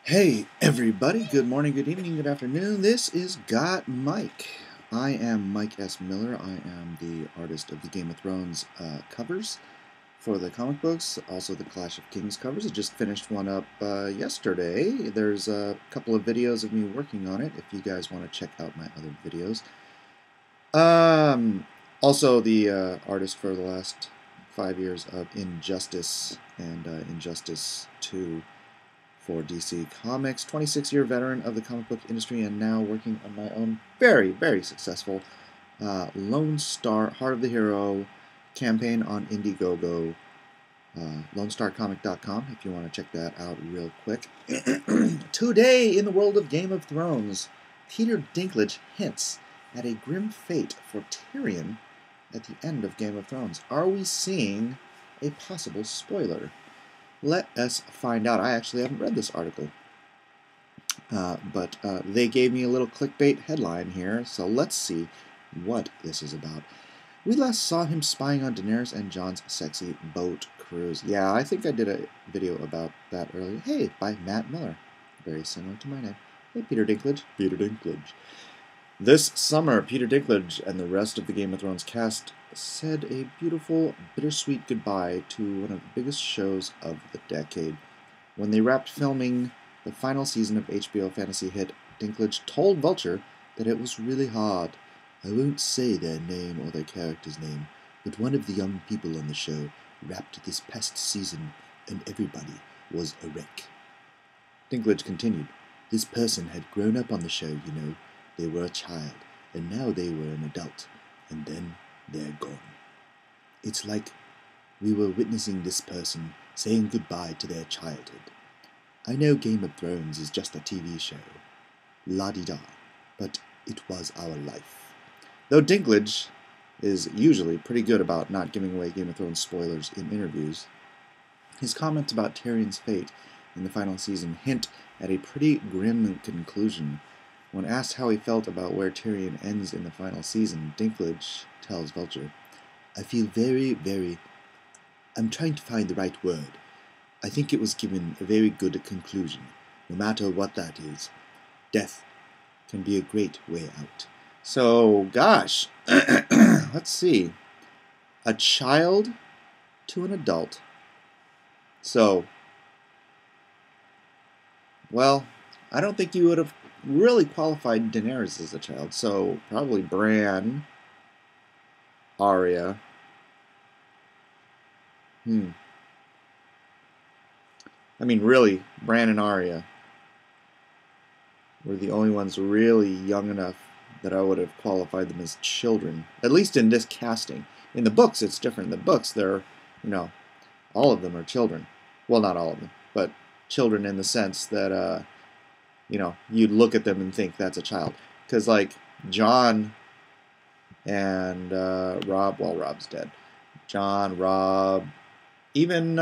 Hey everybody, good morning, good evening, good afternoon. This is Got Mike. I am Mike S. Miller. I am the artist of the Game of Thrones covers for the comic books, also the Clash of Kings covers. I just finished one up yesterday. There's a couple of videos of me working on it if you guys want to check out my other videos. Also the artist for the last 5 years of Injustice and Injustice 2 for DC Comics, 26-year veteran of the comic book industry, and now working on my own very, very successful Lone Star Heart of the Hero campaign on Indiegogo, LoneStarComic.com, if you want to check that out real quick. Today, in the world of Game of Thrones, Peter Dinklage hints at a grim fate for Tyrion at the end of Game of Thrones. Are we seeing a possible spoiler? Let us find out. I actually haven't read this article, but they gave me a little clickbait headline here, so let's see what this is about. We last saw him spying on Daenerys and Jon's sexy boat cruise. Yeah, I think I did a video about that earlier. Hey, by Matt Miller. Very similar to my name. Hey, Peter Dinklage. Peter Dinklage. This summer, Peter Dinklage and the rest of the Game of Thrones cast said a beautiful, bittersweet goodbye to one of the biggest shows of the decade. When they wrapped filming the final season of HBO fantasy hit, Dinklage told Vulture that it was really hard. I won't say their name or their character's name, but one of the young people on the show wrapped this past season, and everybody was a wreck. Dinklage continued, this person had grown up on the show, you know. They were a child, and now they were an adult, and then they're gone. It's like we were witnessing this person saying goodbye to their childhood. I know Game of Thrones is just a TV show, la-di-da, but it was our life. Though Dinklage is usually pretty good about not giving away Game of Thrones spoilers in interviews, his comments about Tyrion's fate in the final season hint at a pretty grim conclusion. When asked how he felt about where Tyrion ends in the final season, Dinklage tells Vulture, I feel I'm trying to find the right word. I think it was given a very good conclusion, no matter what that is. Death can be a great way out. So, gosh, let's see. A child to an adult. So, well, I don't think you would have really qualified Daenerys as a child, so probably Bran, Arya. I mean, really, Bran and Arya were the only ones really young enough that I would have qualified them as children, at least in this casting. In the books, it's different. In the books, they're, all of them are children. Well, not all of them, but children in the sense that, you'd look at them and think that's a child. Because, like, Jon and Robb, well, Robb's dead. Jon, Robb, even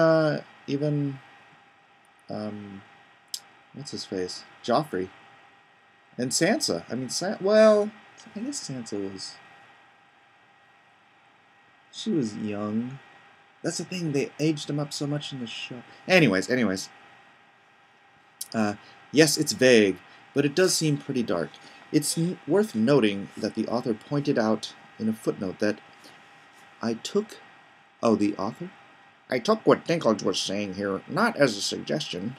what's his face? Joffrey. And Sansa. I mean, well, I guess Sansa she was young. That's the thing, they aged him up so much in the show. Anyways. Yes, it's vague, but it does seem pretty dark. It's worth noting that the author pointed out in a footnote that the author? I took what Dinklage was saying here, not as a suggestion.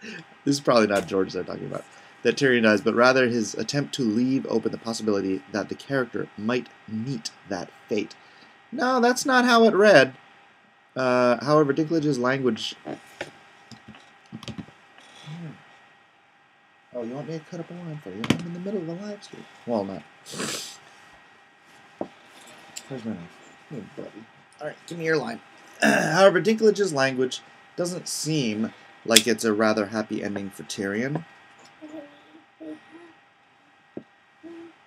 This is probably not George they're talking about, that Tyrion dies, but rather his attempt to leave open the possibility that the character might meet that fate. No, that's not how it read. However, Dinklage's language... Oh, you want me to cut up a line for you? I'm in the middle of a live stream. Well, not. Where's my knife? Hey, buddy. Alright, give me your line. However, Dinklage's language doesn't seem like it's a rather happy ending for Tyrion. You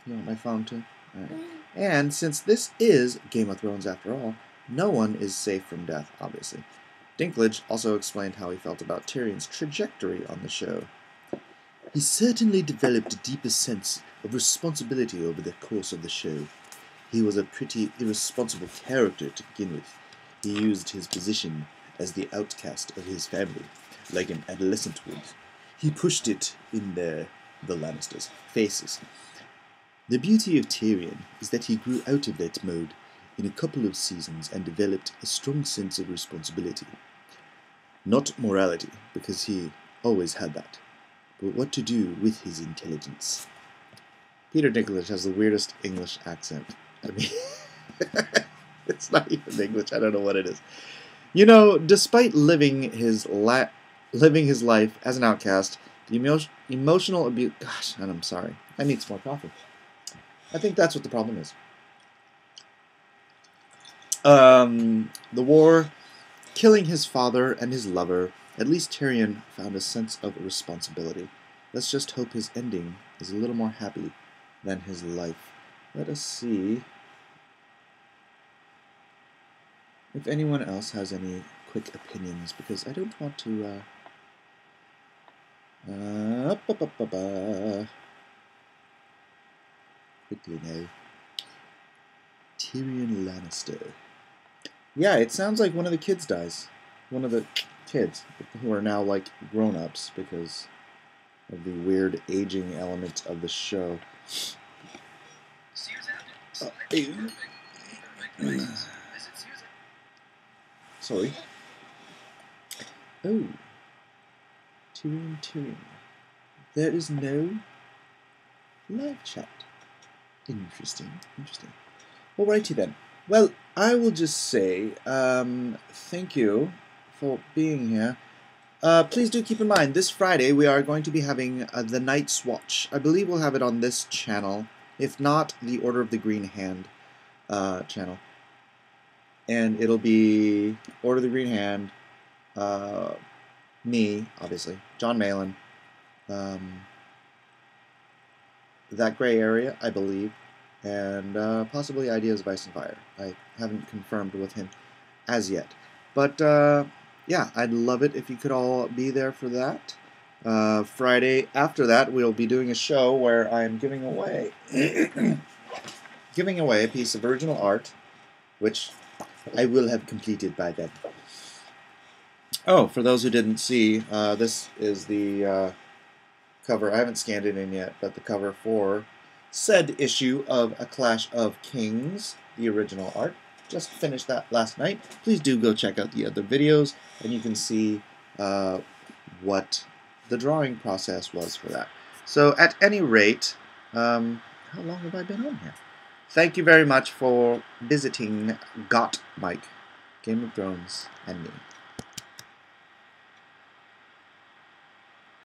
want my phone too? Alright. And since this is Game of Thrones after all, no one is safe from death, obviously. Dinklage also explained how he felt about Tyrion's trajectory on the show. He certainly developed a deeper sense of responsibility over the course of the show. He was a pretty irresponsible character to begin with. He used his position as the outcast of his family like an adolescent would. He pushed it in the Lannisters' faces. The beauty of Tyrion is that he grew out of that mode in a couple of seasons and developed a strong sense of responsibility. Not morality, because he always had that, but what to do with his intelligence. Peter Dinklage has the weirdest English accent. I mean, it's not even English. I don't know what it is. You know, despite living his life as an outcast, the emotional abuse. Gosh, and I'm sorry. I need some more coffee. I think that's what the problem is. The war, killing his father and his lover. At least Tyrion found a sense of responsibility. Let's just hope his ending is a little more happy than his life. Let us see if anyone else has any quick opinions, because I don't want to quickly now. Tyrion Lannister. Yeah, it sounds like one of the kids dies. One of the kids, who are now like grown-ups because of the weird aging element of the show. Sorry. Oh. Tyrion. There is no live chat. Interesting. Alrighty then. Well, I will just say thank you for being here. Please do keep in mind, this Friday we are going to be having the Night's Watch. I believe we'll have it on this channel, if not the Order of the Green Hand channel. And it'll be Order of the Green Hand, me, obviously, John Malin, that gray area, I believe, and possibly Ideas of Ice and Fire. I haven't confirmed with him as yet. But, yeah, I'd love it if you could all be there for that. Friday after that, we'll be doing a show where I'm giving away a piece of original art, which I will have completed by then. Oh, for those who didn't see, this is the cover. I haven't scanned it in yet, but the cover for said issue of A Clash of Kings, the original art. Just finished that last night. Please do go check out the other videos, and you can see what the drawing process was for that. So, at any rate, how long have I been on here? Thank you very much for visiting GoT Mike, Game of Thrones, and me.